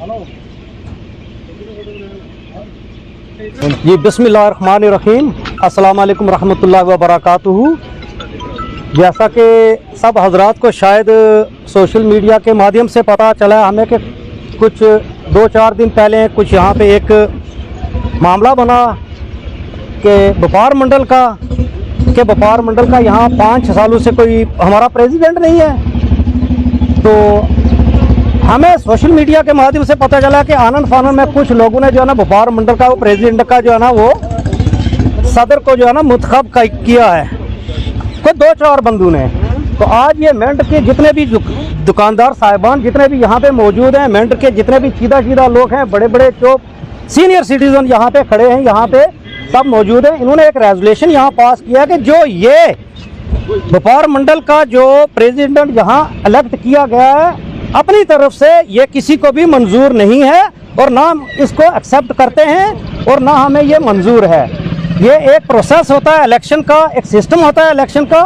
जी बिस्मिल्लाहिर्रहमानिर्रहीम, अस्सलाम वालेकुम रहमतुल्लाहि व बरकातुहू। जैसा कि सब हजरात को शायद सोशल मीडिया के माध्यम से पता चला है हमें कि कुछ 2-4 दिन पहले कुछ यहाँ पे एक मामला बना कि व्यापार मंडल का यहाँ 5 सालों से कोई हमारा प्रेसिडेंट नहीं है। तो हमें सोशल मीडिया के माध्यम से पता चला कि आनंद फानंद में कुछ लोगों ने जो है ना व्यापार मंडल का वो प्रेसिडेंट का जो है ना वो सदर को जो है ना मुंतखब किया है कोई 2-4 बंदू ने। तो आज ये मेंढर के जितने भी दुकानदार साहिबान जितने भी यहाँ पे मौजूद हैं, मेंढर के जितने भी सीधा लोग हैं, बड़े बड़े जो सीनियर सिटीजन यहाँ पे खड़े हैं, यहाँ पे सब मौजूद हैं। इन्होंने एक रेजोल्यूशन यहाँ पास किया कि जो ये व्यापार मंडल का जो प्रेसिडेंट यहाँ इलेक्ट किया गया है अपनी तरफ से ये किसी को भी मंजूर नहीं है और ना हम इसको एक्सेप्ट करते हैं और ना हमें ये मंजूर है। ये एक प्रोसेस होता है इलेक्शन का, एक सिस्टम होता है इलेक्शन का,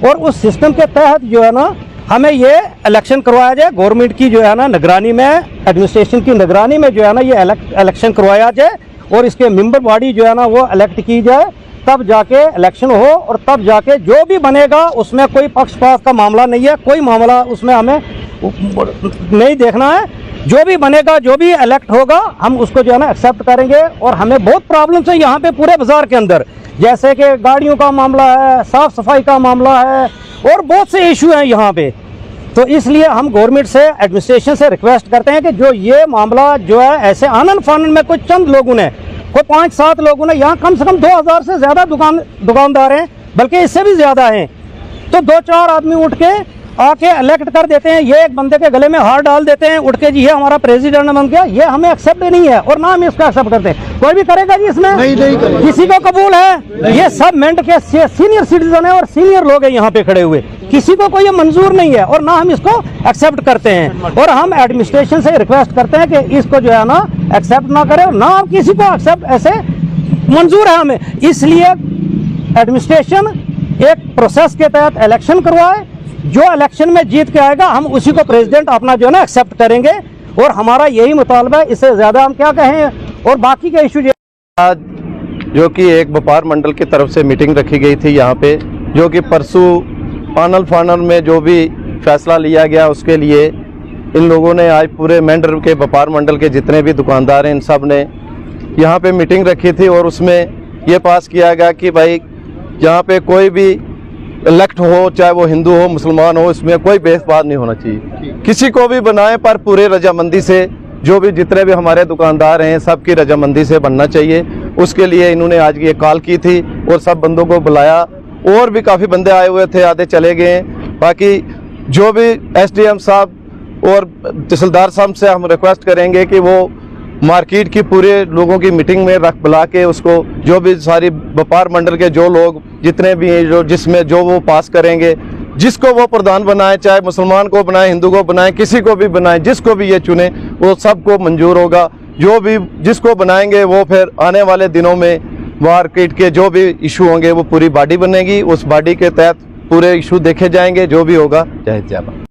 और उस सिस्टम के तहत जो है ना हमें ये इलेक्शन करवाया जाए। गवर्नमेंट की जो है ना निगरानी में, एडमिनिस्ट्रेशन की निगरानी में जो है ना ये इलेक्शन करवाया जाए और इसके मेंबर बॉडी जो है ना वो इलेक्ट की जाए, तब जाके इलेक्शन हो और तब जाके जो भी बनेगा उसमें कोई पक्षपात का मामला नहीं है, कोई मामला उसमें हमें नहीं देखना है। जो भी बनेगा, जो भी इलेक्ट होगा, हम उसको जो है ना एक्सेप्ट करेंगे। और हमें बहुत प्रॉब्लम्स है यहाँ पे पूरे बाजार के अंदर, जैसे कि गाड़ियों का मामला है, साफ सफाई का मामला है और बहुत से इशू हैं यहाँ पे। तो इसलिए हम गवर्नमेंट से, एडमिनिस्ट्रेशन से रिक्वेस्ट करते हैं कि जो ये मामला जो है ऐसे आनंद फानंद में कुछ चंद लोगों ने, कोई 5-7 लोगों ने, यहाँ कम से कम 2000 से ज़्यादा दुकानदार हैं, बल्कि इससे भी ज़्यादा हैं। तो 2-4 आदमी उठ के आके इलेक्ट कर देते हैं, ये एक बंदे के गले में हार डाल देते हैं उठ के, जी ये हमारा प्रेसिडेंट बन गया। ये हमें एक्सेप्ट नहीं है और ना हम इसको एक्सेप्ट करते हैं। कोई भी करेगा जी इसमें? नहीं किसी को कबूल है? ये सब मेंढर के सीनियर सिटीजन है और सीनियर लोग हैं यहाँ पे खड़े हुए, किसी को कोई ये मंजूर नहीं है और ना हम इसको एक्सेप्ट करते हैं। और हम एडमिनिस्ट्रेशन से रिक्वेस्ट करते हैं कि इसको जो है ना एक्सेप्ट ना करें, ना हम किसी को एक्सेप्ट ऐसे मंजूर है हमें। इसलिए एडमिनिस्ट्रेशन एक प्रोसेस के तहत इलेक्शन करवाए, जो इलेक्शन में जीत के आएगा हम उसी को प्रेसिडेंट अपना जो है ना एक्सेप्ट करेंगे और हमारा यही मुतालबा है, इससे ज़्यादा हम क्या कहें। और बाकी के इशू आज जो कि एक व्यापार मंडल की तरफ से मीटिंग रखी गई थी यहाँ पे, जो कि परसों आनंद फानंद में जो भी फैसला लिया गया उसके लिए इन लोगों ने आज पूरे मेंढर के व्यापार मंडल के जितने भी दुकानदार हैं इन सब ने यहाँ पे मीटिंग रखी थी और उसमें ये पास किया गया कि भाई यहाँ पे कोई भी इलेक्ट हो, चाहे वो हिंदू हो मुसलमान हो, इसमें कोई भेदभाव नहीं होना चाहिए, किसी को भी बनाए पर पूरे रजामंदी से, जो भी जितने भी हमारे दुकानदार हैं सबकी रजामंदी से बनना चाहिए। उसके लिए इन्होंने आज ये कॉल की थी और सब बंदों को बुलाया, और भी काफ़ी बंदे आए हुए थे, आधे चले गए। बाकी जो भी SDM साहब और तहसीलदार साहब से हम रिक्वेस्ट करेंगे कि वो मार्केट की पूरे लोगों की मीटिंग में बुला के उसको, जो भी सारी व्यापार मंडल के जो लोग जितने भी हैं, जो जिसमें जो वो पास करेंगे, जिसको वो प्रधान बनाए, चाहे मुसलमान को बनाए, हिंदू को बनाए, किसी को भी बनाए, जिसको भी ये चुने वो सबको मंजूर होगा। जो भी जिसको बनाएंगे वो फिर आने वाले दिनों में मार्केट के जो भी इशू होंगे वो पूरी बॉडी बनेगी, उस बॉडी के तहत पूरे इशू देखे जाएंगे, जो भी होगा। जय जय।